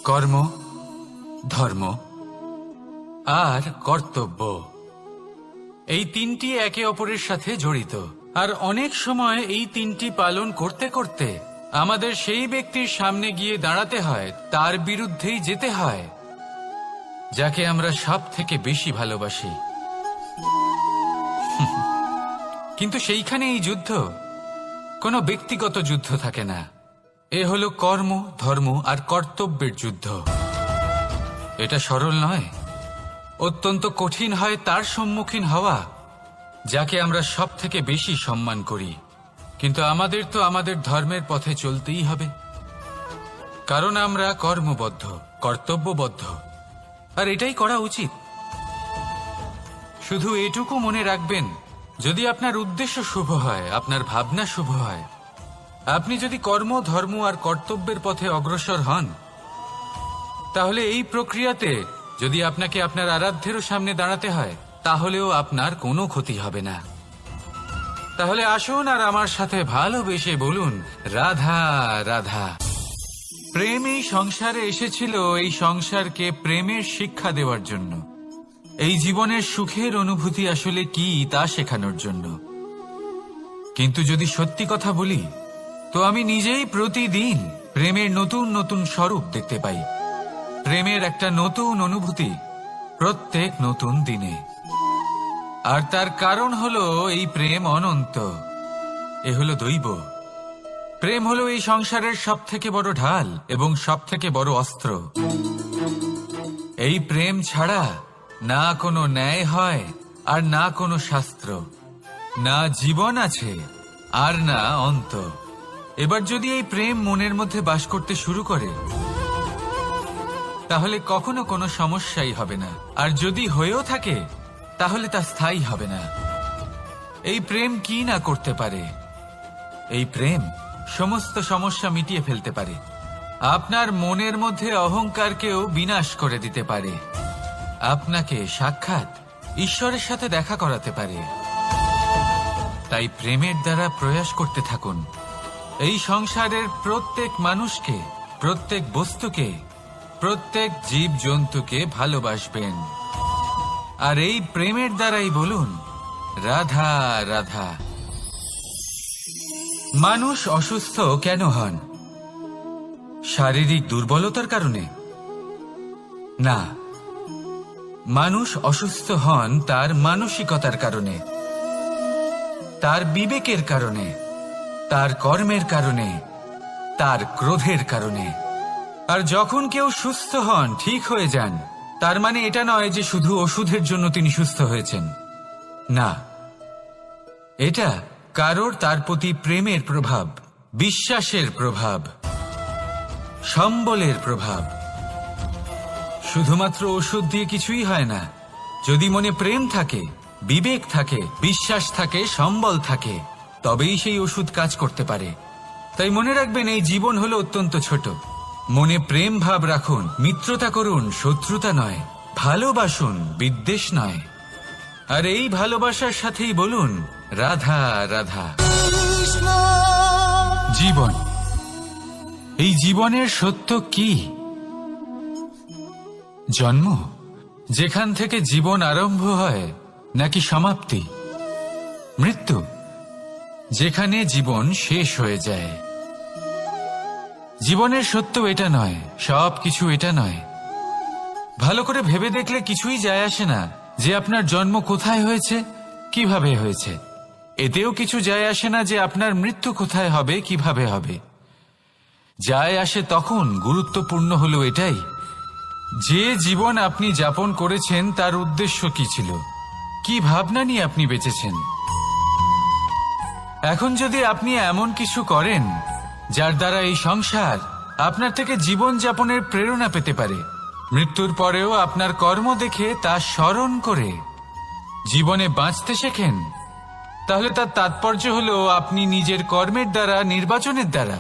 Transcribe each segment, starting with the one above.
কর্ম, ধর্ম আর কর্তব্য, এই তিনটি একে অপরের সাথে জড়িত। আর অনেক সময় এই তিনটি পালন করতে করতে আমাদের সেই ব্যক্তির সামনে গিয়ে দাঁড়াতে হয়, তার বিরুদ্ধেই যেতে হয়, যাকে আমরা সব থেকে বেশি ভালোবাসি। কিন্তু সেইখানে এই যুদ্ধ কোনো ব্যক্তিগত যুদ্ধ থাকে না। এ হলো কর্ম, ধর্ম আর কর্তব্যের যুদ্ধ। এটা সরল নয়, অত্যন্ত কঠিন হয় তার সম্মুখীন হওয়া যাকে আমরা সব থেকে বেশি সম্মান করি। কিন্তু আমাদের তো আমাদের ধর্মের পথে চলতেই হবে, কারণ আমরা কর্মবদ্ধ, কর্তব্যবদ্ধ, আর এটাই করা উচিত। শুধু এটুকু মনে রাখবেন, যদি আপনার উদ্দেশ্য শুভ হয়, আপনার ভাবনা শুভ হয়, আপনি যদি কর্ম, ধর্ম আর কর্তব্যের পথে অগ্রসর হন, তাহলে এই প্রক্রিয়াতে যদি আপনাকে আপনার আরাধ্যেরও সামনে দাঁড়াতে হয়, তাহলেও আপনার কোনো ক্ষতি হবে না। তাহলে আসুন আর আমার সাথে ভালোবেসে বলুন, রাধা রাধা। প্রেম এই সংসারে এসেছিল এই সংসারকে প্রেমের শিক্ষা দেওয়ার জন্য, এই জীবনের সুখের অনুভূতি আসলে কি তা শেখানোর জন্য। কিন্তু যদি সত্যি কথা বলি, তো আমি নিজেই প্রতিদিন প্রেমের নতুন নতুন স্বরূপ দেখতে পাই, প্রেমের একটা নতুন অনুভূতি প্রত্যেক নতুন দিনে। আর তার কারণ হলো এই প্রেম অনন্ত, এ হলো দৈব। প্রেম হলো এই সংসারের সব থেকে বড় ঢাল এবং সব থেকে বড় অস্ত্র। এই প্রেম ছাড়া না কোনো ন্যায় হয় আর না কোনো শাস্ত্র, না জীবন আছে আর না অন্ত। এবার যদি এই প্রেম মনের মধ্যে বাস করতে শুরু করে, তাহলে কখনো কোনো সমস্যাই হবে না। আর যদি হয়েও থাকে, তাহলে তা স্থায়ী হবে না। এই প্রেম কি না করতে পারে? এই প্রেম সমস্ত সমস্যা মিটিয়ে ফেলতে পারে, আপনার মনের মধ্যে অহংকারকেও বিনাশ করে দিতে পারে, আপনাকে সাক্ষাৎ ঈশ্বরের সাথে দেখা করাতে পারে। তাই প্রেমের দ্বারা প্রয়াস করতে থাকুন, এই সংসারের প্রত্যেক মানুষকে, প্রত্যেক বস্তুকে, প্রত্যেক জীব জন্তুকে ভালোবাসবেন। আর এই প্রেমের দ্বারাই বলুন, রাধা রাধা। মানুষ অসুস্থ কেন হন? শারীরিক দুর্বলতার কারণে? না, মানুষ অসুস্থ হন তার মানসিকতার কারণে, তার বিবেকের কারণে, তার কর্মের কারণে, তার ক্রোধের কারণে। আর যখন কেউ সুস্থ হন, ঠিক হয়ে যান, তার মানে এটা নয় যে শুধু ওষুধের জন্য তিনি সুস্থ হয়েছেন। না, এটা কারোর তার প্রতি প্রেমের প্রভাব, বিশ্বাসের প্রভাব, সম্বলের প্রভাব। শুধুমাত্র ওষুধ দিয়ে কিছুই হয় না। যদি মনে প্রেম থাকে, বিবেক থাকে, বিশ্বাস থাকে, সম্বল থাকে, তবেই সেই ওষুধ কাজ করতে পারে। তাই মনে রাখবেন, এই জীবন হলো অত্যন্ত ছোট। মনে প্রেম ভাব রাখুন, মিত্রতা করুন, শত্রুতা নয়, ভালোবাসুন, বিদ্বেষ নয়। আর এই ভালোবাসার সাথেই বলুন, রাধা রাধা। জীবন, এই জীবনের সত্য কি? জন্ম, যেখান থেকে জীবন আরম্ভ হয়, নাকি সমাপ্তি? মৃত্যু, যেখানে জীবন শেষ হয়ে যায়। জীবনের সত্য এটা নয়, সব কিছু এটা নয়। ভালো করে ভেবে দেখলে কিছুই যায় আসে না যে আপনার জন্ম কোথায় হয়েছে, কিভাবে হয়েছে। এতেও কিছু যায় আসে না যে আপনার মৃত্যু কোথায় হবে, কিভাবে হবে। যায় আসে তখন, গুরুত্বপূর্ণ হলো এটাই যে জীবন আপনি যাপন করেছেন তার উদ্দেশ্য কি ছিল, কি ভাবনা নিয়ে আপনি বেঁচেছেন। এখন যদি আপনি এমন কিছু করেন যার দ্বারা এই সংসার আপনার থেকে জীবন যাপনের প্রেরণা পেতে পারে, মৃত্যুর পরেও আপনার কর্ম দেখে তা স্মরণ করে জীবনে বাঁচতে শেখেন, তাহলে তার তাৎপর্য হলো আপনি নিজের কর্মের দ্বারা, নির্বাচনের দ্বারা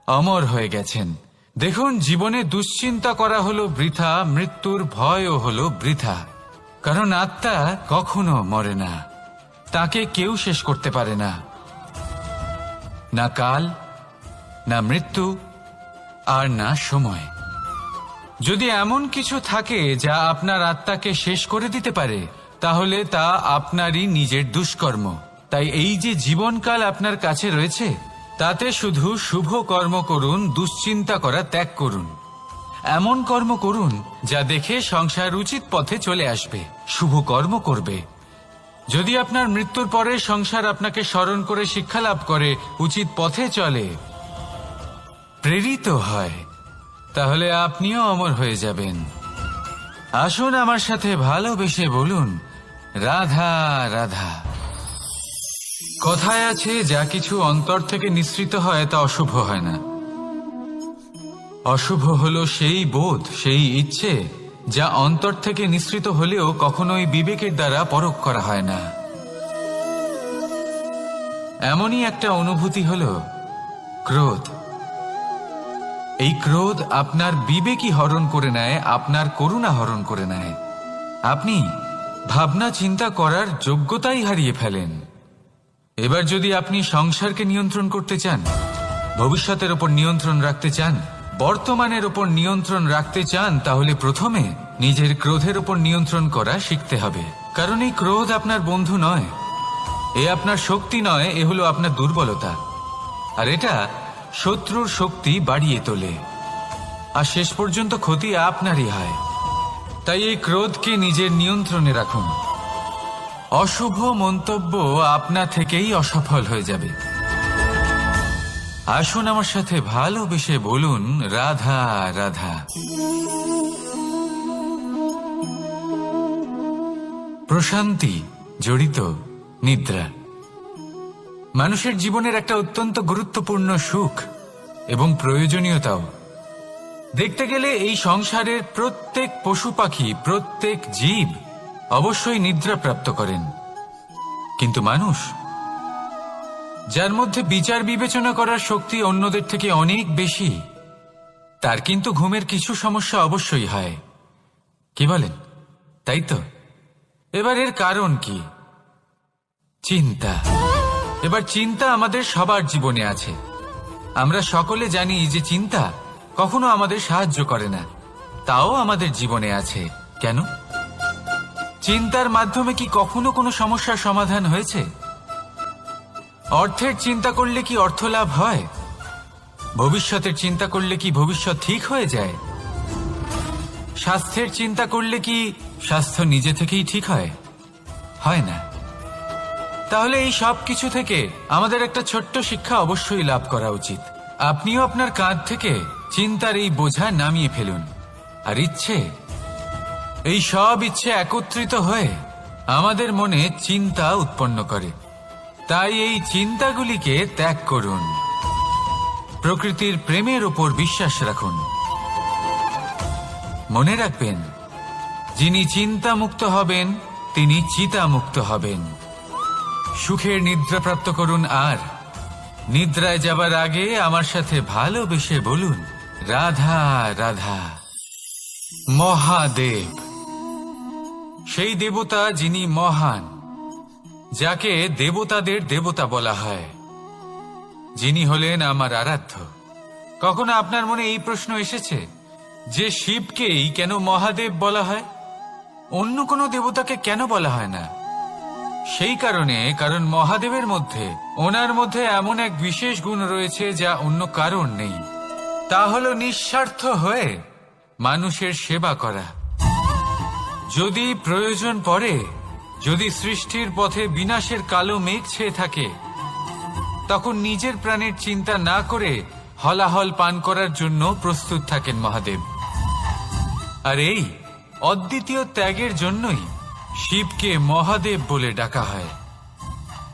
অমর হয়ে গেছেন। দেখুন, জীবনে দুশ্চিন্তা করা হলো বৃথা, মৃত্যুর ভয়ও হলো বৃথা। কারণ আত্মা কখনো মরে না, তাকে কেউ শেষ করতে পারে না। না কাল, না মৃত্যু, আর না সময়। যদি এমন কিছু থাকে যা আপনার আত্মাকে শেষ করে দিতে পারে, তাহলে তা আপনারই নিজের দুষ্কর্ম। তাই এই যে জীবনকাল আপনার কাছে রয়েছে, তাতে শুধু শুভ কর্ম করুন, দুশ্চিন্তা করা ত্যাগ করুন। এমন কর্ম করুন যা দেখে সংসার উচিত পথে চলে আসবে, শুভ কর্ম করবে। যদি আপনার মৃত্যুর পরে সংসার আপনাকে স্মরণ করে শিক্ষা লাভ করে, উচিত পথে চলে, প্রেরিত হয়, তাহলে আপনিও অমর হয়ে যাবেন। আসুন আমার সাথে ভালোবেসে বলুন, রাধা রাধা। কথায় আছে, যা কিছু অন্তর থেকে নিঃসৃত হয় তা অশুভ হয় না। অশুভ হলো সেই বোধ, সেই ইচ্ছে যা অন্তর থেকে নিঃসৃত হলেও কখনোই বিবেকের দ্বারা পরখ করা হয় না। এমনই একটা অনুভূতি হলো ক্রোধ। এই ক্রোধ আপনার বিবেকই হরণ করে নেয়, আপনার করুণা হরণ করে নেয়। আপনি ভাবনা চিন্তা করার যোগ্যতাই হারিয়ে ফেলেন। এবার যদি আপনি সংসারকে নিয়ন্ত্রণ করতে চান, ভবিষ্যতের ওপর নিয়ন্ত্রণ রাখতে চান, বর্তমানের ওপর নিয়ন্ত্রণ রাখতে চান, তাহলে প্রথমে নিজের ক্রোধের ওপর নিয়ন্ত্রণ করা শিখতে হবে। কারণ এই ক্রোধ আপনার বন্ধু নয়, এ আপনার শক্তি নয়, এ হলো আপনার দুর্বলতা। আর এটা শত্রুর শক্তি বাড়িয়ে তোলে, আর শেষ পর্যন্ত ক্ষতি আপনারই হয়। তাই এই ক্রোধকে নিজের নিয়ন্ত্রণে রাখুন। অশুভ মন্তব্য আপনা থেকেই অসফল হয়ে যাবে। আসুন আমার সাথে ভালোবেসে বলুন, রাধা রাধা। প্রশান্তি জড়িত নিদ্রা মানুষের জীবনের একটা অত্যন্ত গুরুত্বপূর্ণ সুখ এবং প্রয়োজনীয়তাও। দেখতে গেলে এই সংসারের প্রত্যেক পশু পাখি, প্রত্যেক জীব অবশ্যই নিদ্রা প্রাপ্ত করেন, কিন্তু মানুষ, যার মধ্যে বিচার বিবেচনা করার শক্তি অন্যদের থেকে অনেক বেশি, তার কিন্তু ঘুমের কিছু সমস্যা অবশ্যই হয়। কি বলেন? তাই তো। এবার এর কারণ কি? চিন্তা। এবার চিন্তা আমাদের সবার জীবনে আছে। আমরা সকলে জানি যে চিন্তা কখনো আমাদের সাহায্য করে না, তাও আমাদের জীবনে আছে। কেন? চিন্তার মাধ্যমে কি কখনো কোনো সমস্যার সমাধান হয়েছে? অর্থের চিন্তা করলে কি অর্থ লাভ হয়? ভবিষ্যতের চিন্তা করলে কি ভবিষ্যৎ ঠিক হয়ে যায়? স্বাস্থ্যের চিন্তা করলে কি স্বাস্থ্য নিজে থেকেই ঠিক হয়? হয় না। তাহলে এই সব কিছু থেকে আমাদের একটা ছোট্ট শিক্ষা অবশ্যই লাভ করা উচিত। আপনিও আপনার কাঁধ থেকে চিন্তার এই বোঝা নামিয়ে ফেলুন। আর ইচ্ছে, এই সব ইচ্ছে একত্রিত হয়ে আমাদের মনে চিন্তা উৎপন্ন করে। তাই এই চিন্তাগুলিকে ত্যাগ করুন। প্রকৃতির প্রেমের ওপর বিশ্বাস রাখুন। মনে রাখবেন, যিনি চিন্তা মুক্ত হবেন তিনি চিতা মুক্ত হবেন। সুখের নিদ্রা প্রাপ্ত করুন, আর নিদ্রায় যাবার আগে আমার সাথে ভালোবেসে বলুন, রাধা রাধা। মহাদেব সেই দেবতা যিনি মহান, যাকে দেবতাদের দেবতা বলা হয়, যিনি হলেন আমার আরাধ্য। কখনো আপনার মনে এই প্রশ্ন এসেছে যে শিবকেই কেন মহাদেব বলা হয়, অন্য কোনো দেবতাকে কেন বলা হয় না? সেই কারণ মহাদেবের মধ্যে, ওনার মধ্যে এমন এক বিশেষ গুণ রয়েছে যা অন্য কারণ নেই। তা হলো নিঃস্বার্থ হয়ে মানুষের সেবা করা। যদি প্রয়োজন পড়ে, যদি সৃষ্টির পথে বিনাশের কালো মেঘ ছেয়ে থাকে, তখন নিজের প্রাণের চিন্তা না করে হলাহল পান করার জন্য প্রস্তুত থাকেন মহাদেব। আর এই অদ্বিতীয় ত্যাগের জন্যই শিবকে মহাদেব বলে ডাকা হয়।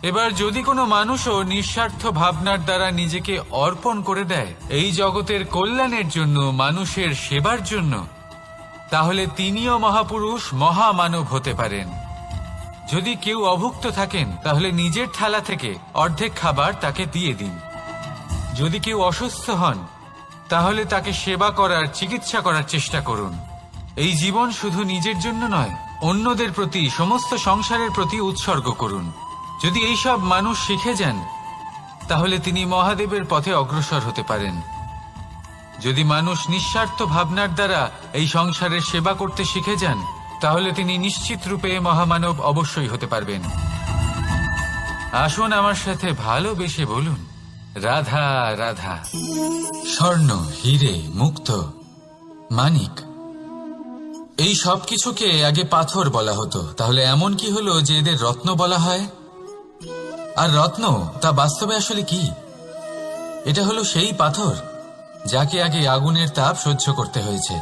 এবার যদি কোনো মানুষও নিঃস্বার্থ ভাবনার দ্বারা নিজেকে অর্পণ করে দেয় এই জগতের কল্যাণের জন্য, মানুষের সেবার জন্য, তাহলে তিনিও মহাপুরুষ, মহামানব হতে পারেন। যদি কেউ অভুক্ত থাকেন, তাহলে নিজের থালা থেকে অর্ধেক খাবার তাকে দিয়ে দিন। যদি কেউ অসুস্থ হন, তাহলে তাকে সেবা করার, চিকিৎসা করার চেষ্টা করুন। এই জীবন শুধু নিজের জন্য নয়, অন্যদের প্রতি, সমস্ত সংসারের প্রতি উৎসর্গ করুন। যদি এই সব মানুষ শিখে যান, তাহলে তিনি মহাদেবের পথে অগ্রসর হতে পারেন। যদি মানুষ নিঃস্বার্থ ভাবনার দ্বারা এই সংসারের সেবা করতে শিখে যান, তাহলে তিনি নিশ্চিত রূপে মহামানব অবশ্যই হতে পারবেন। আসুন আমার সাথে ভালোবেসে বলুন, রাধা রাধা। স্বর্ণ, হিরে, মুক্ত, মানিক, এই সব কিছুকে আগে পাথর বলা হতো। তাহলে এমন কি হলো যে এদের রত্ন বলা হয়? আর রত্ন তা বাস্তবে আসলে কি? এটা হলো সেই পাথর যাকে আগে আগুনের তাপ সহ্য করতে হয়েছে,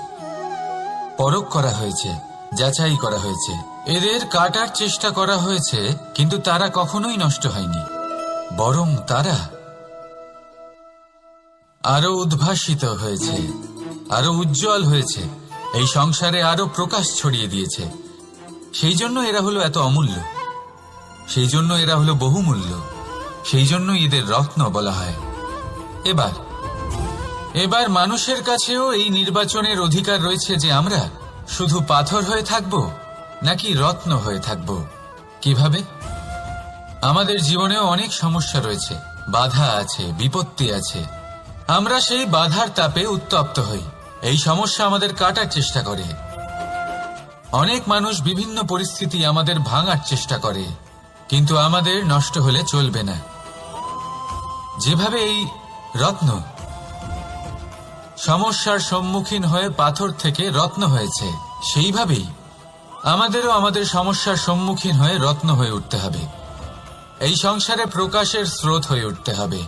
পরখ করা হয়েছে, যাচাই করা হয়েছে, এদের কাটার চেষ্টা করা হয়েছে, কিন্তু তারা কখনোই নষ্ট হয়নি, বরং তারা আরো উদ্ভাসিত হয়েছে, আরো উজ্জ্বল হয়েছে, এই সংসারে আরো প্রকাশ ছড়িয়ে দিয়েছে। সেই জন্য এরা হলো এত অমূল্য, সেই জন্য এরা হলো বহুমূল্য, সেই জন্য এদের রত্ন বলা হয়। এবার মানুষের কাছেও এই নির্বাচনের অধিকার রয়েছে যে আমরা শুধু পাথর হয়ে থাকব নাকি রত্ন হয়ে থাকব। কিভাবে? আমাদের জীবনেও অনেক সমস্যা রয়েছে, বাধা আছে, বিপত্তি আছে। আমরা সেই বাধার তাপে উত্তপ্ত হই, এই সমস্যা আমাদের কাটার চেষ্টা করে। অনেক মানুষ বিভিন্ন পরিস্থিতি আমাদের ভাঙার চেষ্টা করে, কিন্তু আমাদের নষ্ট হলে চলবে না। যেভাবে এই রত্ন সমস্যার সম্মুখীন হয়ে পাথর থেকে রত্ন হয়েছে, সেইভাবেই আমাদেরও আমাদের সমস্যার সম্মুখীন হয়ে রত্ন হয়ে উঠতে হবে, এই সংসারে প্রকাশের স্রোত হয়ে উঠতে হবে।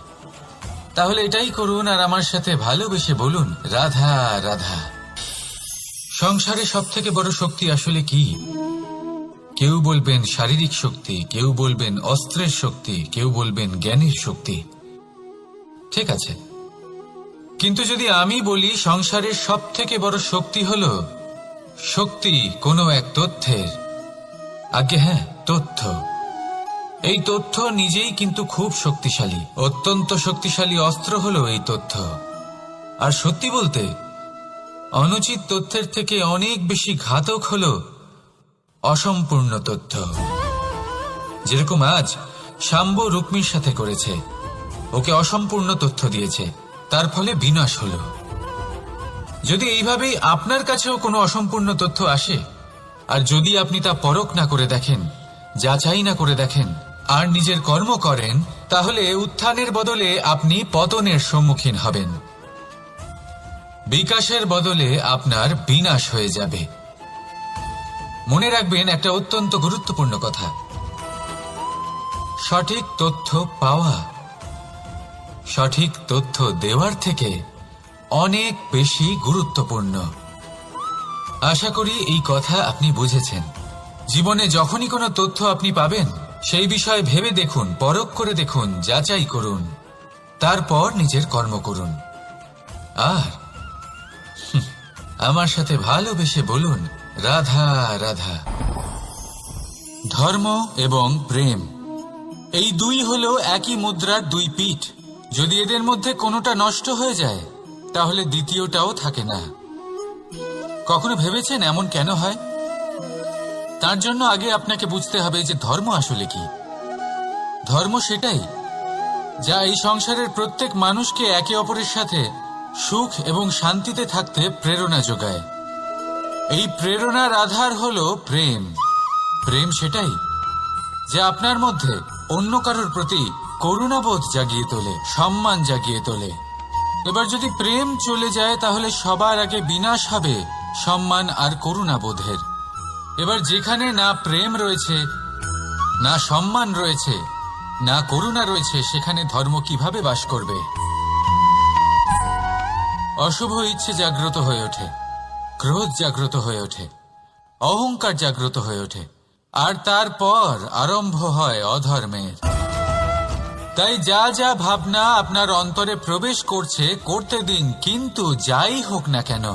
তাহলে এটাই করুন আর আমার সাথে ভালোবেসে বলুন, রাধা রাধা। সংসারে সব থেকে বড় শক্তি আসলে কি? কেউ বলবেন শারীরিক শক্তি, কেউ বলবেন অস্ত্রের শক্তি, কেউ বলবেন জ্ঞানের শক্তি। ঠিক আছে, কিন্তু যদি আমি বলি সংসারের সব থেকে বড় শক্তি হলো শক্তি কোনো এক তথ্যের, আগে হ্যাঁ, তথ্য। এই তথ্য নিজেই কিন্তু খুব শক্তিশালী, অত্যন্ত শক্তিশালী অস্ত্র হলো এই তথ্য। আর সত্যি বলতে অনুচিত তথ্যের থেকে অনেক বেশি ঘাতক হলো অসম্পূর্ণ তথ্য। যেরকম আজ শাম্ব রুক্মির সাথে করেছে, ওকে অসম্পূর্ণ তথ্য দিয়েছে, তার ফলে বিনাশ হলো। যদি এইভাবেই আপনার কাছেও কোনো অসম্পূর্ণ তথ্য আসে, আর যদি আপনি তা পরখ না করে দেখেন, যাচাই না করে দেখেন, আর নিজের কর্ম করেন, তাহলে উত্থানের বদলে আপনি পতনের সম্মুখীন হবেন, বিকাশের বদলে আপনার বিনাশ হয়ে যাবে। মনে রাখবেন একটা অত্যন্ত গুরুত্বপূর্ণ কথা, সঠিক তথ্য পাওয়া সঠিক তথ্য দেওয়ার থেকে অনেক বেশি গুরুত্বপূর্ণ। আশা করি এই কথা আপনি বুঝেছেন। জীবনে যখনই কোনো তথ্য আপনি পাবেন, সেই বিষয়ে ভেবে দেখুন, পরখ করে দেখুন, যাচাই করুন, তারপর নিজের কর্ম করুন। আর আমার সাথে ভালোবেসে বলুন, রাধা রাধা। ধর্ম এবং প্রেম, এই দুই হলো একই মুদ্রার দুই পিঠ। যদি এদের মধ্যে কোনোটা নষ্ট হয়ে যায়, তাহলে দ্বিতীয়টাও থাকে না। কখনো ভেবেছেন এমন কেন হয়? তার জন্য আগে আপনাকে বুঝতে হবে যে ধর্ম আসলে কি। ধর্ম সেটাই যা এই সংসারের প্রত্যেক মানুষকে একে অপরের সাথে সুখ এবং শান্তিতে থাকতে প্রেরণা যোগায়। এই প্রেরণার আধার হলো প্রেম। প্রেম সেটাই যা আপনার মধ্যে অন্য কারোর প্রতি করুণাবোধ জাগিয়ে তোলে, সম্মান জাগিয়ে তোলে। এবার যদি প্রেম চলে যায়, তাহলে সবার আগে বিনাশ হবে সম্মান আর করুণাবোধের। এবার যেখানে না প্রেম রয়েছে, না সম্মান রয়েছে, না করুণা রয়েছে, সেখানে ধর্ম কিভাবে বাস করবে? অশুভ ইচ্ছে জাগ্রত হয়ে ওঠে, ক্রোধ জাগ্রত হয়ে ওঠে, অহংকার জাগ্রত হয়ে ওঠে, আর তারপর আরম্ভ হয় অধর্মের। তাই যা যা ভাবনা আপনার অন্তরে প্রবেশ করছে, করতে দিন, কিন্তু যাই হোক না কেন,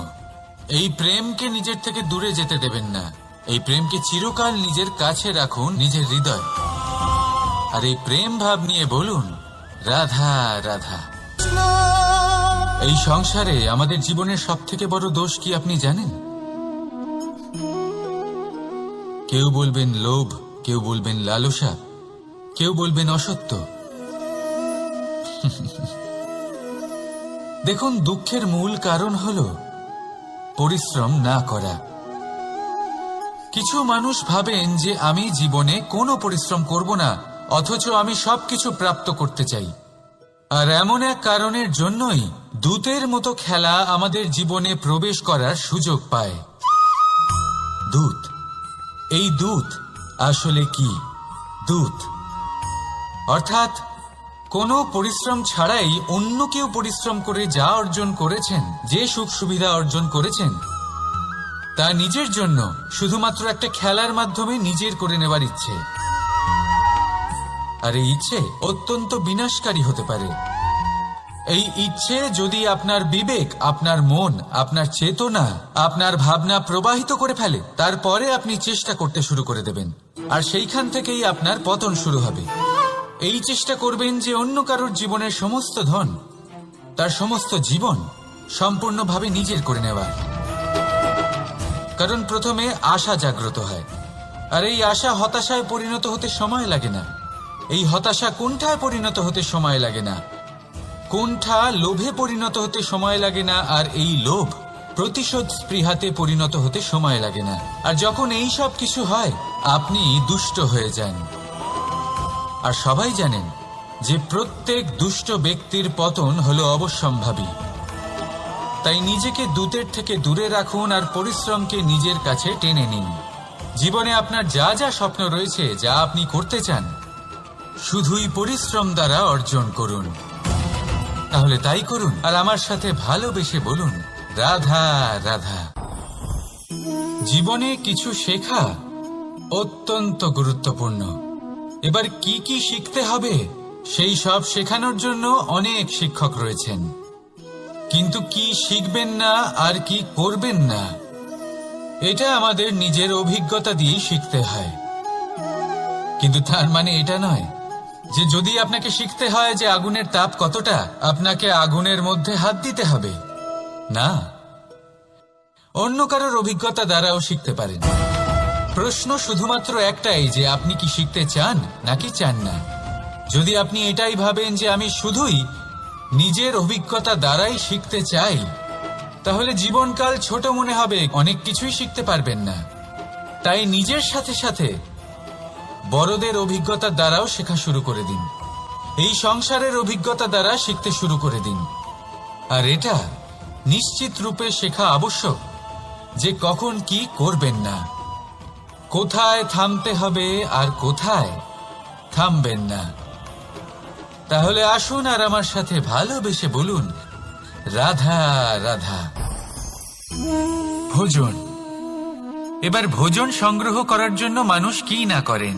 এই প্রেমকে নিজের থেকে দূরে যেতে দেবেন না। এই প্রেমকে চিরকাল নিজের কাছে রাখুন, নিজের হৃদয়। আর এই প্রেম ভাব নিয়ে বলুন, রাধা রাধা। এই সংসারে আমাদের জীবনের সব থেকে বড় দোষ কি আপনি জানেন? কেউ বলবেন লোভ, কেউ বলবেন লালসা, কেউ বলবেন অসত্য। দেখুন, দুঃখের মূল কারণ হলো পরিশ্রম না করা। কিছু মানুষ ভাবেন যে আমি জীবনে কোনো পরিশ্রম করব না, অথচ আমি সবকিছু প্রাপ্ত করতে চাই। আর এমন এক কারণের জন্যই দূতের মতো খেলা আমাদের জীবনে প্রবেশ করার সুযোগ পায়। দূত। এই দূত আসলে কি? দূত অর্থাৎ কোনো পরিশ্রম ছাড়াই অন্য কেউ পরিশ্রম করে যা অর্জন করেছেন, যে সুখ সুবিধা অর্জন করেছেন, তা নিজের জন্য শুধুমাত্র একটা খেলার মাধ্যমে নিজের করে নেবার ইচ্ছে। আর এই ইচ্ছে অত্যন্ত বিনাশকারী হতে পারে। এই ইচ্ছে যদি আপনার বিবেক, আপনার মন, আপনার চেতনা, আপনার ভাবনা প্রবাহিত করে ফেলে, তারপরে আপনি চেষ্টা করতে শুরু করে দেবেন, আর সেইখান থেকেই আপনার পতন শুরু হবে। এই চেষ্টা করবেন যে অন্য কারোর জীবনের সমস্ত ধন, তার সমস্ত জীবন সম্পূর্ণভাবে নিজের করে নেওয়ার। কারণ প্রথমে আশা জাগ্রত হয়, আর এই আশা হতাশায় পরিণত হতে সময় লাগে না। এই হতাশা কুণ্ঠায় পরিণত হতে সময় লাগে না, কুণ্ঠা লোভে পরিণত হতে সময় লাগে না, আর এই লোভ প্রতিশোধ স্পৃহাতে পরিণত হতে সময় লাগে না। আর যখন এই সব কিছু হয়, আপনি দুষ্ট হয়ে যান। আর সবাই জানেন যে প্রত্যেক দুষ্ট ব্যক্তির পতন হলো অবশ্যম্ভাবী। তাই নিজেকে দূতের থেকে দূরে রাখুন আর পরিশ্রমকে নিজের কাছে টেনে নিন। জীবনে আপনার যা যা স্বপ্ন রয়েছে, যা আপনি করতে চান, শুধুই পরিশ্রম দ্বারা অর্জন করুন। তাহলে তাই করুন, আর আমার সাথে ভালোবেসে বলুন, রাধা রাধা। জীবনে কিছু শেখা অত্যন্ত গুরুত্বপূর্ণ। এবার কি কি শিখতে হবে, সেই সব শেখানোর জন্য অনেক শিক্ষক রয়েছেন। কিন্তু কি শিখবেন না আর কি করবেন না, এটা আমাদের নিজের অভিজ্ঞতা দিয়ে শিখতে হয়। কিন্তু তার মানে এটা নয় যে যদি আপনাকে শিখতে হয় যে আগুনের তাপ কতটা, আপনাকে আগুনের মধ্যে হাত দিতে হবে। না, অন্য কারোর অভিজ্ঞতা দ্বারাও শিখতে পারেন। প্রশ্ন শুধুমাত্র একটাই যে আপনি কি শিখতে চান নাকি চান না। যদি আপনি এটাই ভাবেন যে আমি শুধুই নিজের অভিজ্ঞতা দ্বারাই শিখতে চাই, তাহলে জীবনকাল ছোট মনে হবে, অনেক কিছুই শিখতে পারবেন না। তাই নিজের সাথে সাথে বড়দের অভিজ্ঞতা দ্বারাও শেখা শুরু করে দিন। এই সংসারের অভিজ্ঞতা দ্বারা শিখতে শুরু করে দিন। আর এটা নিশ্চিত রূপে শেখা আবশ্যক যে কখন কি করবেন না, কোথায় থামতে হবে আর কোথায় থামবেন না। তাহলে আসুন আর আমার সাথে ভালোবেসে বলুন, রাধা রাধা। ভোজন। এবার ভোজন সংগ্রহ করার জন্য মানুষ কি না করেন,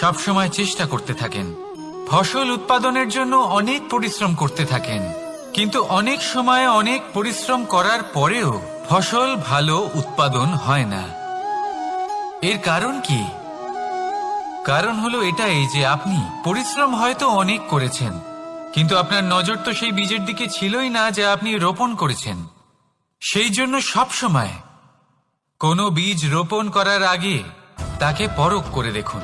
সবসময় চেষ্টা করতে থাকেন। ফসল উৎপাদনের জন্য অনেক পরিশ্রম করতে থাকেন, কিন্তু অনেক সময় অনেক পরিশ্রম করার পরেও ফসল ভালো উৎপাদন হয় না। এর কারণ কি? কারণ হলো এটাই যে আপনি পরিশ্রম হয়তো অনেক করেছেন, কিন্তু আপনার নজর তো সেই বীজের দিকে ছিলই না যা আপনি রোপণ করেছেন। সেই জন্য সবসময় কোনো বীজ রোপণ করার আগে তাকে পরখ করে দেখুন,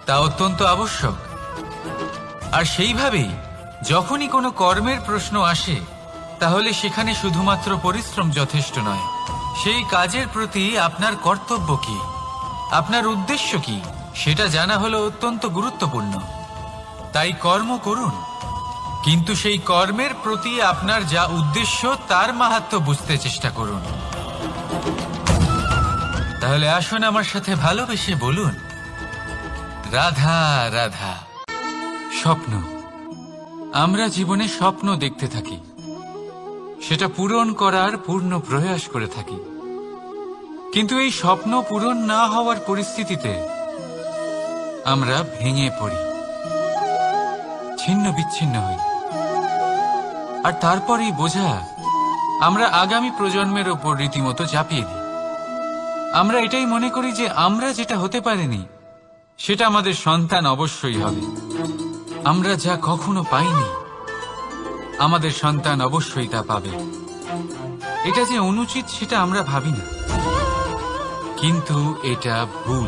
তা অত্যন্ত আবশ্যক। আর সেইভাবেই যখনই কোনো কর্মের প্রশ্ন আসে, তাহলে সেখানে শুধুমাত্র পরিশ্রম যথেষ্ট নয়। সেই কাজের প্রতি আপনার কর্তব্য কি, আপনার উদ্দেশ্য কি, সেটা জানা হলো অত্যন্ত গুরুত্বপূর্ণ। তাই কর্ম করুন, কিন্তু সেই কর্মের প্রতি আপনার যা উদ্দেশ্য তার মাহাত্ম্য বুঝতে চেষ্টা করুন। তাহলে আসুন আমার সাথে ভালোবেসে বলুন, রাধা রাধা। স্বপ্ন। আমরা জীবনে স্বপ্ন দেখতে থাকি, সেটা পূরণ করার পূর্ণ প্রয়াস করে থাকি। কিন্তু এই স্বপ্ন পূরণ না হওয়ার পরিস্থিতিতে আমরা ভেঙে পড়ি, ছিন্ন বিচ্ছিন্ন হই। আর তারপরই বোঝা আমরা আগামী প্রজন্মের ওপর রীতিমতো চাপিয়ে দিই। আমরা এটাই মনে করি যে আমরা যেটা হতে পারিনি সেটা আমাদের সন্তান অবশ্যই হবে। আমরা যা কখনো পাইনি আমাদের সন্তান অবশ্যই তা পাবে। এটা যে অনুচিত সেটা আমরা ভাবি না, কিন্তু এটা ভুল।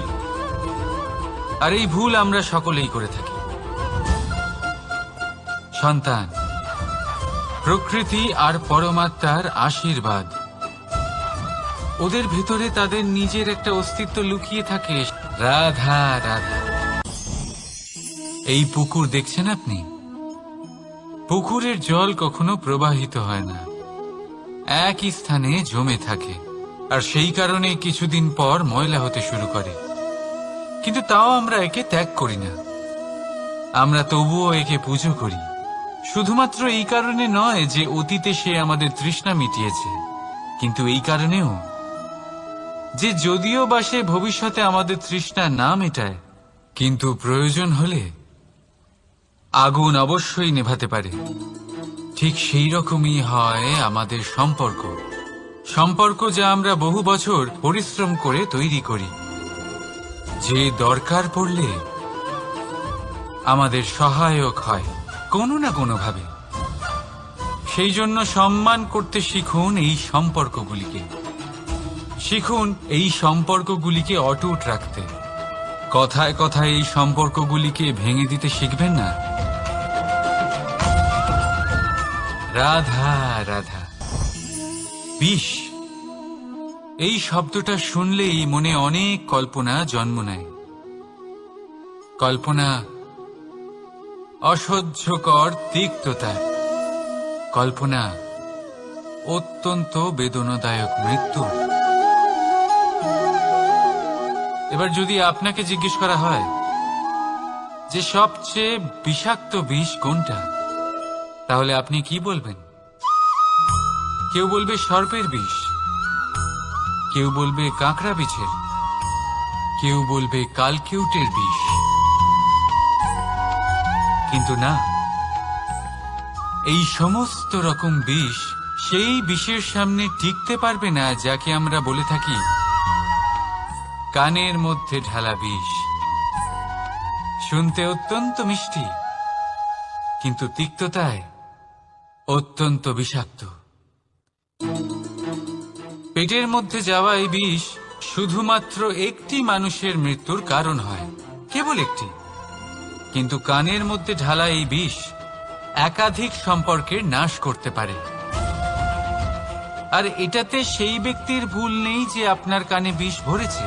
আর এই ভুল আমরা সকলেই করে থাকি। সন্তান, প্রকৃতি আর পরমাত্মার আশীর্বাদ। ওদের ভেতরে তাদের নিজের একটা অস্তিত্ব লুকিয়ে থাকে। রাধা রাধা। এই পুকুর দেখছেন আপনি? পুকুরের জল কখনো প্রবাহিত হয় না, একই স্থানে জমে থাকে, আর সেই কারণে কিছুদিন পর ময়লা হতে শুরু করে। কিন্তু তাও আমরা একে ত্যাগ করি না, আমরা তবুও একে পুজো করি। শুধুমাত্র এই কারণে নয় যে অতীতে সে আমাদের তৃষ্ণা মিটিয়েছে, কিন্তু এই কারণেও যে যদিও বা সে ভবিষ্যতে আমাদের তৃষ্ণা না মেটায়, কিন্তু প্রয়োজন হলে আগুন অবশ্যই নেভাতে পারে। ঠিক সেই রকমই হয় আমাদের সম্পর্ক, সম্পর্ক যা আমরা বহু বছর পরিশ্রম করে তৈরি করি, যে দরকার পড়লে আমাদের সহায়ক হয় কোনো না কোনোভাবে। সেই জন্য সম্মান করতে শিখুন এই সম্পর্কগুলিকে, শিখুন এই সম্পর্কগুলিকে অটুট রাখতে। কথায় কথায় এই সম্পর্কগুলিকে ভেঙে দিতে শিখবেন না। রাধা রাধা। বিষ, এই শব্দটা শুনলেই মনে অনেক কল্পনা জন্ম নেয়। কল্পনা অসহ্যকর তিক্ততা, কল্পনা অত্যন্ত বেদনাদায়ক মৃত্যু। এবার যদি আপনাকে জিজ্ঞেস করা হয় যে সবচেয়ে বিষাক্ত বিষ কোনটা, তাহলে আপনি কি বলবেন? কেউ বলবে সর্পের বিষ, কেউ বলবে কাঁকড়া বিছের, কেউ বলবে কালকিউটের বিষ। কিন্তু না, এই সমস্ত রকম বিষ সেই বিষের সামনে টিকতে পারবে না যাকে আমরা বলে থাকি কানের মধ্যে ঢালা বিষ। শুনতে অত্যন্ত মিষ্টি, কিন্তু তিক্ততায় অত্যন্ত বিষাক্ত। পেটের মধ্যে যাওয়া এই বিষ শুধুমাত্র একটি মানুষের মৃত্যুর কারণ হয়, কেবল একটি। কিন্তু কানের মধ্যে ঢালা এই বিষ একাধিক সম্পর্কের নাশ করতে পারে। আর এটাতে সেই ব্যক্তির ভুল নেই যে আপনার কানে বিষ ভরেছে,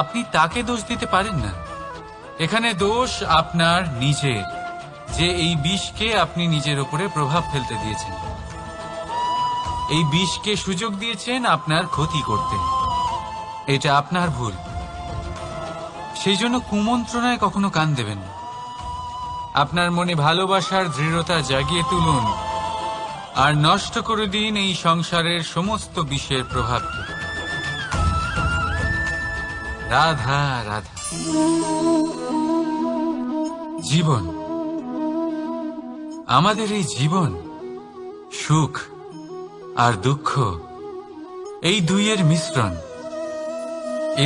আপনি তাকে দোষ দিতে পারেন না। এখানে দোষ আপনার নিজের, যে এই বিষকে আপনি নিজের উপরে প্রভাব ফেলতে দিয়েছেন, এই বিষকে সুযোগ দিয়েছেন আপনার ক্ষতি করতে। এটা আপনার ভুল। সেই জন্য কুমন্ত্রণায় কখনো কান দেবেন না। আপনার মনে ভালোবাসার দৃঢ়তা জাগিয়ে তুলুন আর নষ্ট করে দিন এই সংসারের সমস্ত বিষের প্রভাবকে। রাধা রাধা। জীবন, আমাদের এই জীবন সুখ আর দুঃখ, এই দুইয়ের মিশ্রণ।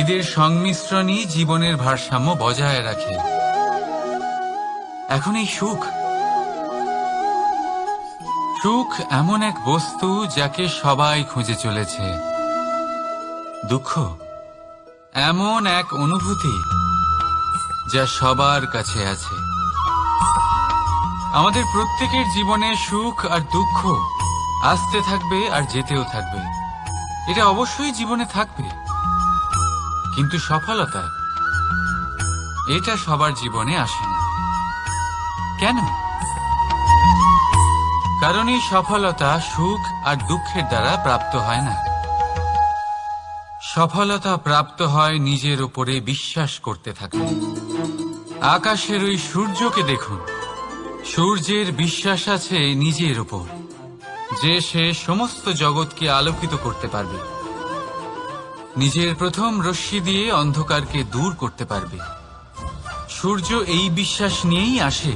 এদের সংমিশ্রণই জীবনের ভারসাম্য বজায় রাখে। এখন এই সুখ, সুখ এমন এক বস্তু যাকে সবাই খুঁজে চলেছে। দুঃখ এমন এক অনুভূতি যা সবার কাছে আছে। আমাদের প্রত্যেকের জীবনে সুখ আর দুঃখ আসতে থাকবে আর যেতেও থাকবে, এটা অবশ্যই জীবনে থাকবে। কিন্তু সফলতা, এটা সবার জীবনে আসে না। কেন? কারণ এই সফলতা সুখ আর দুঃখের দ্বারা প্রাপ্ত হয় না। সফলতা প্রাপ্ত হয় নিজের উপরে বিশ্বাস করতে থাকলে। আকাশের ওই সূর্যকে দেখুন, সূর্যের বিশ্বাস আছে নিজের উপর যে সে সমস্ত জগৎকে আলোকিত করতে পারবে, নিজের প্রথম রশ্মি দিয়ে অন্ধকারকে দূর করতে পারবে। সূর্য এই বিশ্বাস নিয়েই আসে,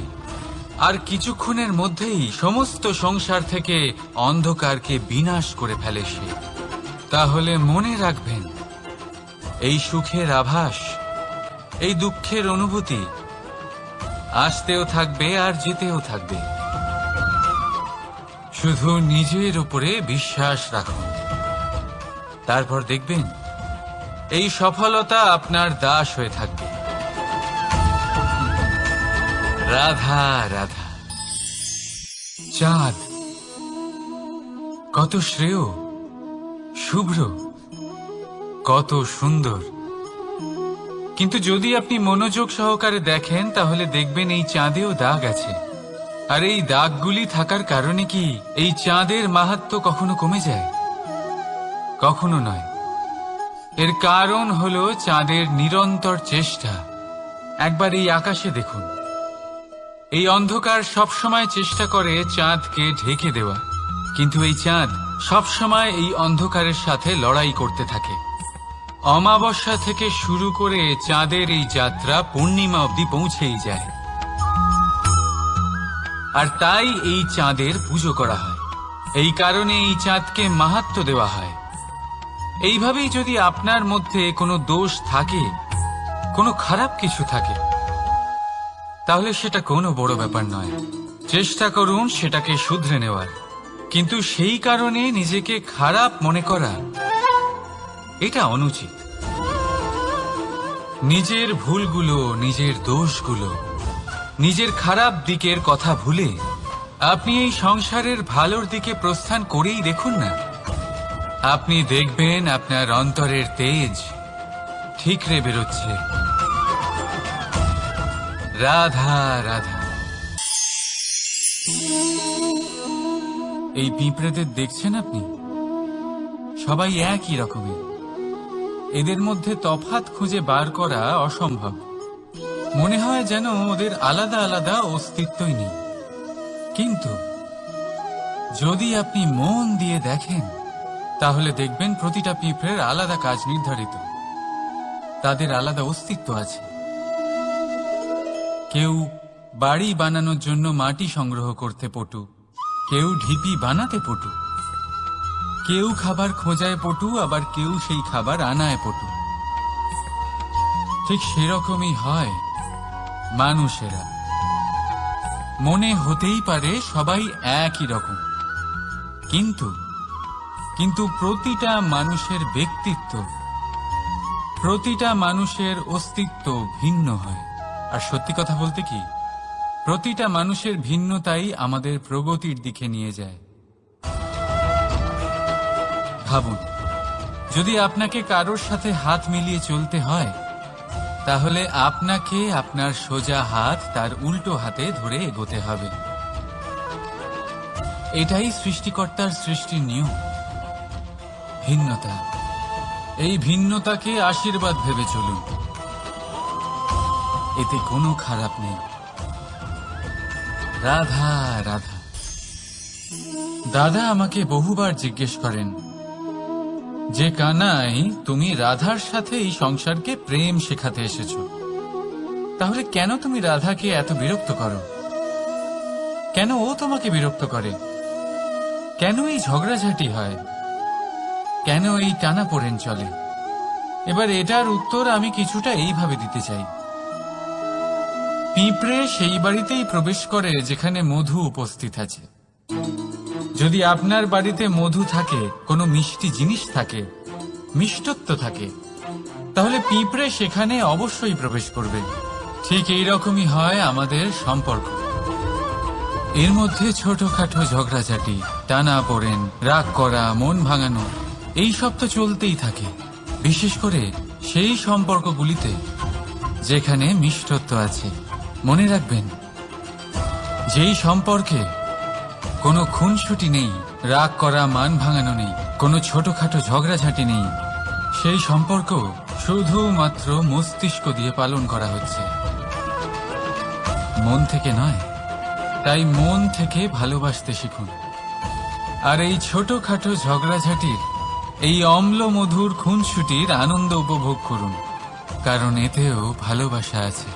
আর কিছুক্ষণের মধ্যেই সমস্ত সংসার থেকে অন্ধকারকে বিনাশ করে ফেলে সে। তাহলে মনে রাখবেন, এই সুখের আভাস, এই দুঃখের অনুভূতি আসতেও থাকবে আর যেতেও থাকবে। শুধু নিজের উপরে বিশ্বাস রাখুন, তারপর দেখবেন এই সফলতা আপনার দাস হয়ে থাকবে। রাধা রাধা। চাঁদ, কত শ্রেয়, শুভ্র, কত সুন্দর। কিন্তু যদি আপনি মনোযোগ সহকারে দেখেন তাহলে দেখবেন এই চাঁদেও দাগ আছে। আর এই দাগগুলি থাকার কারণে কি এই চাঁদের মাহাত্ম্য কখনো কমে যায়? কখনো নয়। এর কারণ হলো চাঁদের নিরন্তর চেষ্টা। একবার এই আকাশে দেখুন, এই অন্ধকার সবসময় চেষ্টা করে চাঁদকে ঢেকে দেওয়া, কিন্তু এই চাঁদ সবসময় এই অন্ধকারের সাথে লড়াই করতে থাকে। অমাবস্যা থেকে শুরু করে চাঁদের এই যাত্রা পূর্ণিমা অবধি পৌঁছেই যায়। আর তাই এই চাঁদের পুজো করা হয়। এই কারণে এই চাঁদকে মাহাত্ম্য দেওয়া হয়। এইভাবেই যদি আপনার মধ্যে কোনো দোষ থাকে, কোনো খারাপ কিছু থাকে, তাহলে সেটা কোনো বড় ব্যাপার নয়। চেষ্টা করুন সেটাকে শুধরে নেওয়ার। কিন্তু সেই কারণে নিজেকে খারাপ মনে করা, এটা অনুচিত। নিজের ভুলগুলো, নিজের দোষগুলো, নিজের খারাপ দিকের কথা ভুলে আপনি এই সংসারের ভালোর দিকে প্রস্থান করেই দেখুন না। আপনি দেখবেন আপনার অন্তরের তেজ ঠিকরে বেরোচ্ছে। রাধা রাধা। এই পিঁপড়েদের দেখছেন আপনি? সবাই একই রকমের। এদের মধ্যে তফাৎ খুঁজে বার করা অসম্ভব। মনে হয় যেন ওদের আলাদা আলাদা অস্তিত্বই নেই। কিন্তু যদি আপনি মন দিয়ে দেখেন তাহলে দেখবেন প্রতিটা পিঁপড়ের আলাদা কাজ নির্ধারিত। তাদের আলাদা অস্তিত্ব আছে। কেউ বাড়ি বানানোর জন্য মাটি সংগ্রহ করতে পটু, কেউ ঢিপি বানাতে পটু, কেউ খাবার খোঁজায় পটু, আবার কেউ সেই খাবার আনায় পটু। ঠিক সেরকমই হয় মানুষেরা। মনে হতেই পারে সবাই একই রকম, কিন্তু প্রতিটা মানুষের ব্যক্তিত্ব, প্রতিটা মানুষের অস্তিত্ব ভিন্ন হয়। আর সত্যি কথা বলতে কি, প্রতিটা মানুষের ভিন্নতাই আমাদের প্রগতির দিকে নিয়ে যায়। ভাবুন, যদি আপনাকে কারোর সাথে হাত মিলিয়ে চলতে হয়, তাহলে আপনাকে আপনার সোজা হাত তার উল্টো হাতে ধরে এগোতে হবে। এটাই সৃষ্টিকর্তার সৃষ্টির নিয়ম। ভিন্নতা, এই ভিন্নতাকে আশীর্বাদ ভেবে চলুন। এতে কোনো খারাপ নেই। রাধা রাধা। দাদা আমাকে বহুবার জিজ্ঞেস করেন যে কানাই, তুমি রাধার সাথে এই সংসারকে প্রেম শেখাতে এসেছো, তাহলে কেন তুমি রাধাকে এত বিরক্ত করো? কেন ও তোমাকে বিরক্ত করে? কেন এই ঝগড়াঝাটি হয়? কেন এই টানাপোড়েন চলে? এবার এটার উত্তর আমি কিছুটা এইভাবে দিতে চাই। পিঁপড়ে সেই বাড়িতেই প্রবেশ করে যেখানে মধু উপস্থিত আছে। যদি আপনার বাড়িতে মধু থাকে, কোনো মিষ্টি জিনিস থাকে, মিষ্টত্ব থাকে, তাহলে পিঁপড়ে সেখানে অবশ্যই প্রবেশ করবে। ঠিক এইরকমই হয় আমাদের সম্পর্ক। এর মধ্যে ছোটখাটো ঝগড়াঝাটি, টানাপোড়েন, রাগ করা, মন ভাঙানো, এই সব তো চলতেই থাকে। বিশেষ করে সেই সম্পর্কগুলিতে যেখানে মিষ্টত্ব আছে। মনে রাখবেন, যেই সম্পর্কে কোনো খুনসুটি নেই, রাগ করা, মান ভাঙানো নেই, কোনো ছোটখাটো ঝগড়াঝাটি নেই, সেই সম্পর্ক শুধুমাত্র মস্তিষ্ক দিয়ে পালন করা হচ্ছে, মন থেকে নয়। তাই মন থেকে ভালোবাসতে শিখুন। আর এই ছোটখাটো ঝগড়াঝাটির, এই অম্ল মধুর খুনসুটির আনন্দ উপভোগ করুন, কারণ এতেও ভালোবাসা আছে।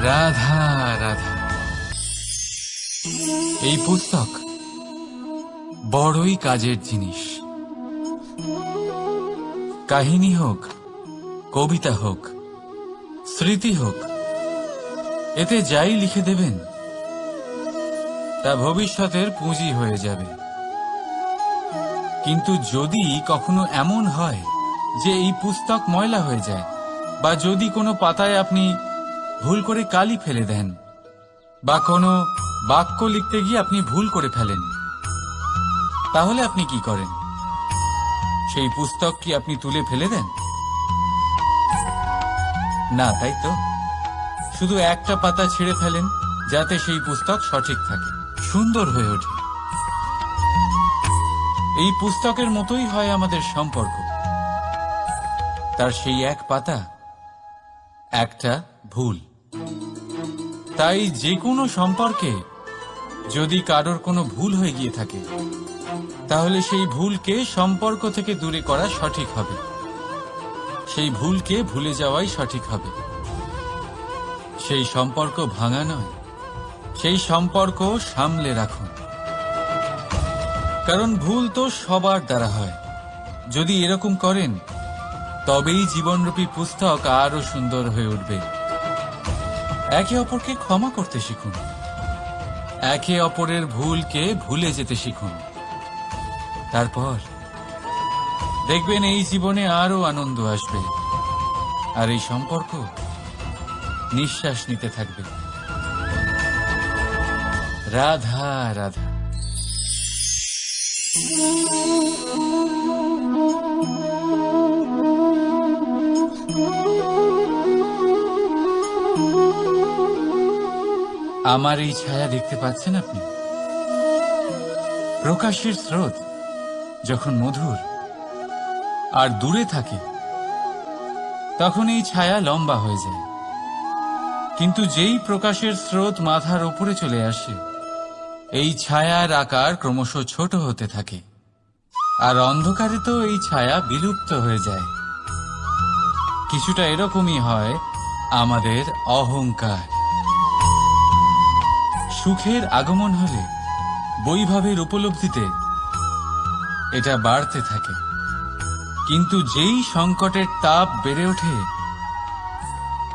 রাধা রাধা। এই পুস্তক বড়ই কাজের জিনিস। কাহিনী হোক, কবিতা হোক, স্মৃতি হোক, এতে যাই লিখে দেবেন তা ভবিষ্যতের পুঁজি হয়ে যাবে। কিন্তু যদি কখনো এমন হয় যে এই পুস্তক ময়লা হয়ে যায়, বা যদি কোনো পাতায় আপনি ভুল করে কালি ফেলে দেন, বা কোনো বাক্য লিখতে গিয়ে আপনি ভুল করে ফেলেন, তাহলে আপনি কি করেন? সেই পুস্তক কি আপনি তুলে ফেলে দেন? না, তাই তো। শুধু একটা পাতা ছিঁড়ে ফেলেন যাতে সেই পুস্তক সঠিক থাকে, সুন্দর হয়ে ওঠে। এই পুস্তকের মতোই হয় আমাদের সম্পর্ক। তার সেই এক পাতা, একটা ভুল। তাই যে কোনো সম্পর্কে যদি কারোর কোনো ভুল হয়ে গিয়ে থাকে, তাহলে সেই ভুলকে সম্পর্ক থেকে দূরে করা সঠিক হবে। সেই ভুলকে ভুলে যাওয়াই সঠিক হবে। সেই সম্পর্ক ভাঙা নয়, সেই সম্পর্ক সামলে রাখুন। কারণ ভুল তো সবার দ্বারা হয়। যদি এরকম করেন, তবেই জীবনরূপী পুস্তক আরো সুন্দর হয়ে উঠবে। একে অপরকে ক্ষমা করতে শিখুন, একে অপরের ভুলকে ভুলে যেতে শিখুন। তারপর দেখবেন এই জীবনে আরো আনন্দ আসবে, আর এই সম্পর্ক নিঃশ্বাস নিতে থাকবে। রাধা রাধা। আমার এই ছায়া দেখতে পাচ্ছেন আপনি? প্রকাশের স্রোত যখন মধুর আর দূরে থাকে, তখন এই ছায়া লম্বা হয়ে যায়। কিন্তু যেই প্রকাশের স্রোত মাথার উপরে চলে আসে, এই ছায়ার আকার ক্রমশ ছোট হতে থাকে, আর অন্ধকারে তো এই ছায়া বিলুপ্ত হয়ে যায়। কিছুটা এরকমই হয় আমাদের অহংকার। সুখের আগমন হলে, বৈভবের উপলব্ধিতে এটা বাড়তে থাকে। কিন্তু যেই সংকটের তাপ বেড়ে ওঠে,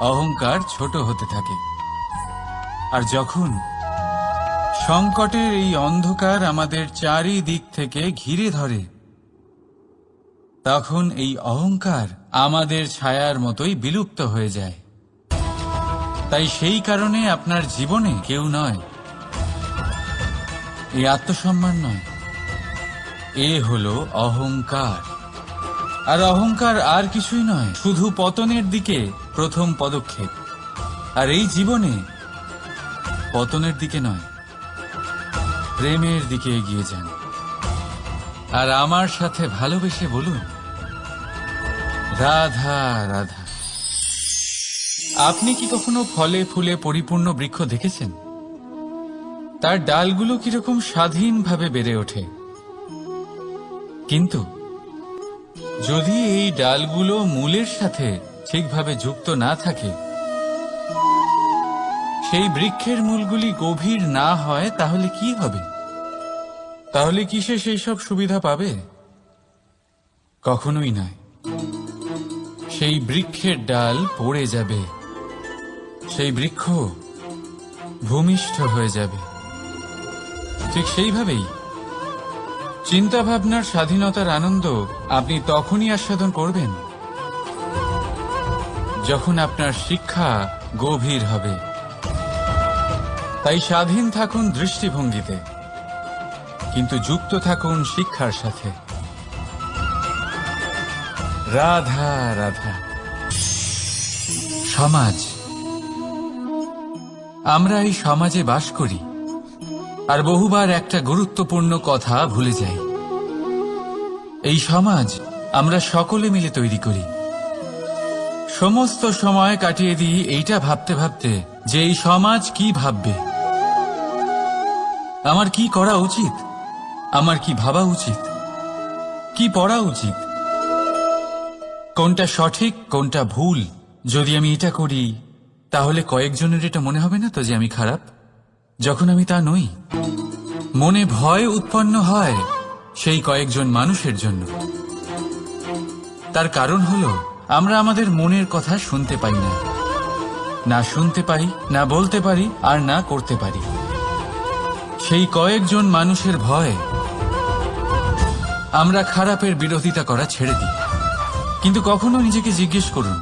অহংকার ছোট হতে থাকে। আর যখন সংকটের এই অন্ধকার আমাদের চারিদিক থেকে ঘিরে ধরে, তখন এই অহংকার আমাদের ছায়ার মতোই বিলুপ্ত হয়ে যায়। তাই সেই কারণে আপনার জীবনে কেউ নয়, এই আত্মসম্মান নয়, এ হলো অহংকার। আর অহংকার আর কিছুই নয়, শুধু পতনের দিকে প্রথম পদক্ষেপ। আর এই জীবনে পতনের দিকে নয়, প্রেমের দিকে এগিয়ে যান। আর আমার সাথে ভালোবেসে বলুন, রাধা রাধা। আপনি কি কখনো ফলে ফুলে পরিপূর্ণ বৃক্ষ দেখেছেন? তার ডালগুলো কিরকম স্বাধীনভাবে বেড়ে ওঠে। কিন্তু যদি এই ডালগুলো মূলের সাথে ঠিকভাবে যুক্ত না থাকে, সেই বৃক্ষের মূলগুলি গভীর না হয়, তাহলে কি হবে? তাহলে কি সে সেই সব সুবিধা পাবে? কখনোই নয়। সেই বৃক্ষের ডাল পড়ে যাবে, সেই বৃক্ষ ভূমিষ্ঠ হয়ে যাবে। ঠিক সেইভাবেই চিন্তাভাবনার স্বাধীনতার আনন্দ আপনি তখনই আস্বাদন করবেন, যখন আপনার শিক্ষা গভীর হবে। তাই স্বাধীন থাকুন দৃষ্টিভঙ্গিতে, কিন্তু যুক্ত থাকুন শিক্ষার সাথে। রাধা রাধা। সমাজ, আমরা এই সমাজে বাস করি, আর বহুবার একটা গুরুত্বপূর্ণ কথা ভুলে যাই। এই সমাজ আমরা সকলে মিলে তৈরি করি। সমস্ত সময় কাটিয়ে দিই এইটা ভাবতে ভাবতে যে এই সমাজ কি ভাববে, আমার কি করা উচিত, আমার কি ভাবা উচিত, কি পড়া উচিত, কোনটা সঠিক কোনটা ভুল। যদি আমি এটা করি, তাহলে কয়েকজনের এটা মনে হবে না তো যে আমি খারাপ, যখন আমি তা নই। মনে ভয় উৎপন্ন হয় সেই কয়েকজন মানুষের জন্য। তার কারণ হলো আমরা আমাদের মনের কথা শুনতে পাই না, না শুনতে পারি, না বলতে পারি, আর না করতে পারি। সেই কয়েকজন মানুষের ভয় আমরা খারাপের বিরোধিতা করা ছেড়ে দিই। কিন্তু কখনো নিজেকে জিজ্ঞেস করুন,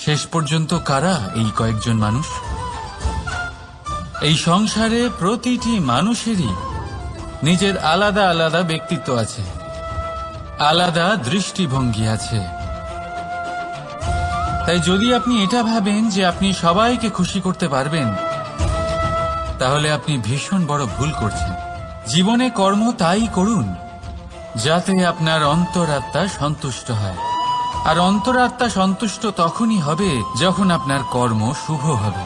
শেষ পর্যন্ত কারা এই কয়েকজন মানুষ? এই সংসারে প্রতিটি মানুষেরই নিজের আলাদা আলাদা ব্যক্তিত্ব আছে, আলাদা দৃষ্টিভঙ্গি আছে। তাই যদি আপনি এটা ভাবেন যে আপনি সবাইকে খুশি করতে পারবেন, তাহলে আপনি ভীষণ বড় ভুল করছেন। জীবনে কর্ম তাই করুন যাতে আপনার অন্তরাত্মা সন্তুষ্ট হয়, আর অন্তরাত্মা সন্তুষ্ট তখনই হবে যখন আপনার কর্ম শুভ হবে।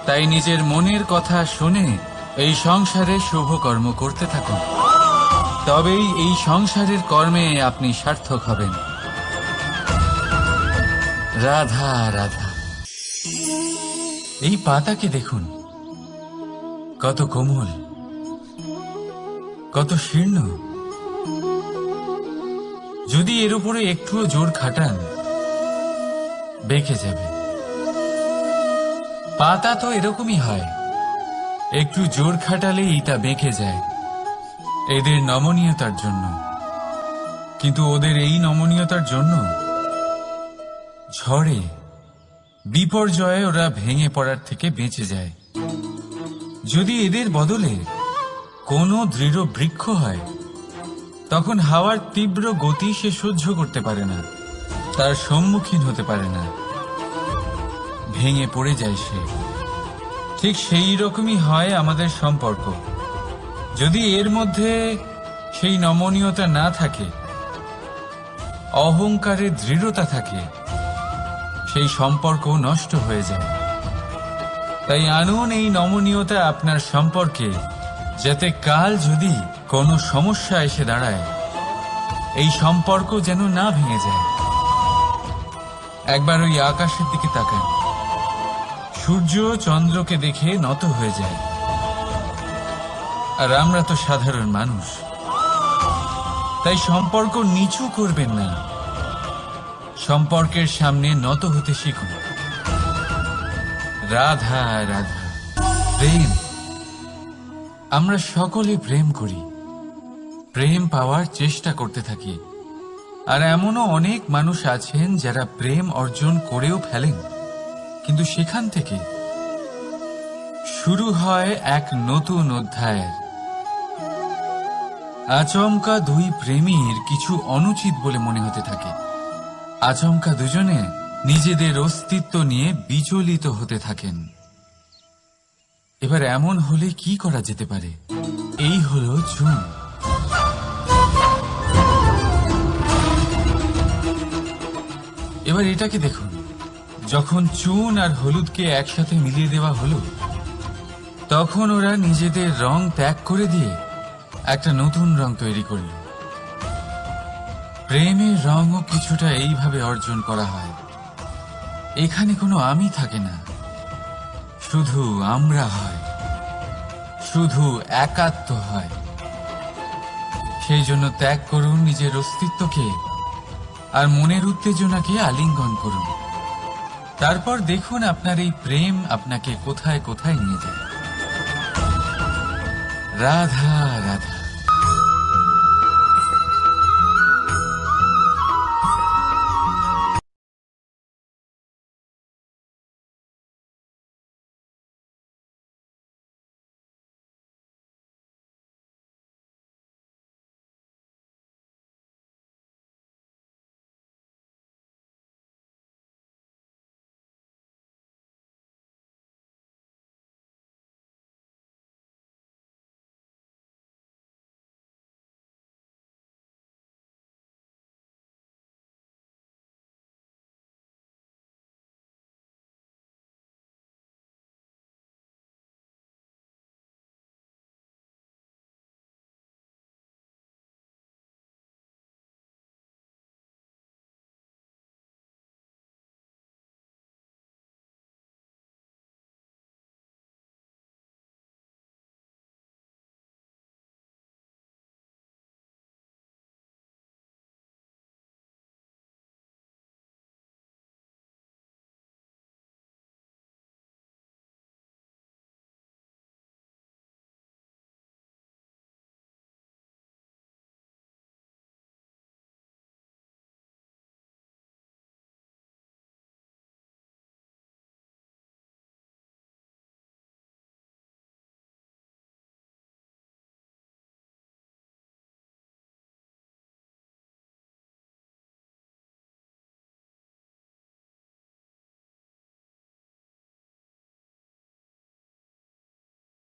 তাই নিজের মনের কথা শুনে এই সংসারে শুভ কর্ম করতে থাকুন, তবেই এই সংসারের কর্মে আপনি সার্থক হবেন। রাধা রাধা। এই পাতাকে দেখুন, কত কোমল, কত শীর্ণ। যদি এর উপরে একটুও জোর খাটান, বেঁকে যাবে। পাতা তো এরকমই হয়, একটু জোর খাটালেই তা বেঁকে যায় এদের নমনীয়তার জন্য। কিন্তু ওদের এই নমনীয়তার জন্য ঝড়ে, বিপর্যয়ে ওরা ভেঙে পড়ার থেকে বেঁচে যায়। যদি এদের বদলে কোনো দৃঢ় বৃক্ষ হয়, তখন হাওয়ার তীব্র গতি সে সহ্য করতে পারে না, তার সম্মুখীন হতে পারে না, ভেঙে পড়ে যায় সে। ঠিক সেই রকমই হয় আমাদের সম্পর্ক। যদি এর মধ্যে সেই নমনীয়তা না থাকে, অহংকারের দৃঢ়তা থাকে, সেই সম্পর্ক নষ্ট হয়ে যায়। তাই আনুন এই নমনীয়তা আপনার সম্পর্কে, যাতে কাল যদি কোনো সমস্যা এসে দাঁড়ায়, এই সম্পর্ক যেন না ভেঙে যায়। একবার ওই আকাশের দিকে তাকান, সূর্য চন্দ্রকে দেখে নত হয়ে যায়, আর আমরা তো সাধারণ মানুষ। তাই সম্পর্ক নিচু করবেন না, সম্পর্কের সামনে নত হতে শিখুন। রাধা রাধা। প্রেম, আমরা সকলে প্রেম করি, প্রেম পাওয়ার চেষ্টা করতে থাকি। আর এমনও অনেক মানুষ আছেন যারা প্রেম অর্জন করেও ফেলেন, কিন্তু সেখান থেকে শুরু হয় এক নতুন অধ্যায়ের। আচমকা দুই প্রেমীর কিছু অনুচিত বলে মনে হতে থাকে, আচমকা দুজনে নিজেদের অস্তিত্ব নিয়ে বিচলিত হতে থাকেন। এবার এমন হলে কি করা যেতে পারে? এই হলো চুন। এবার এটাকে দেখুন, যখন চুন আর হলুদকে একসাথে মিলিয়ে দেওয়া হলো, তখন ওরা নিজেদের রং ত্যাগ করে দিয়ে একটা নতুন রং তৈরি করল। প্রেমের রঙও কিছুটা এইভাবে অর্জন করা হয়। এখানে কোনো আমি থাকে না, শুধু আমরা হয়, শুধু একাত্ম হয়। সেই জন্য ত্যাগ করুন নিজের অস্তিত্বকে, আর মনের উত্তেজনাকে আলিঙ্গন করুন। তারপর দেখুন আপনার এই প্রেম আপনাকে কোথায় কোথায় নিয়ে যায়। রাধা রাধা।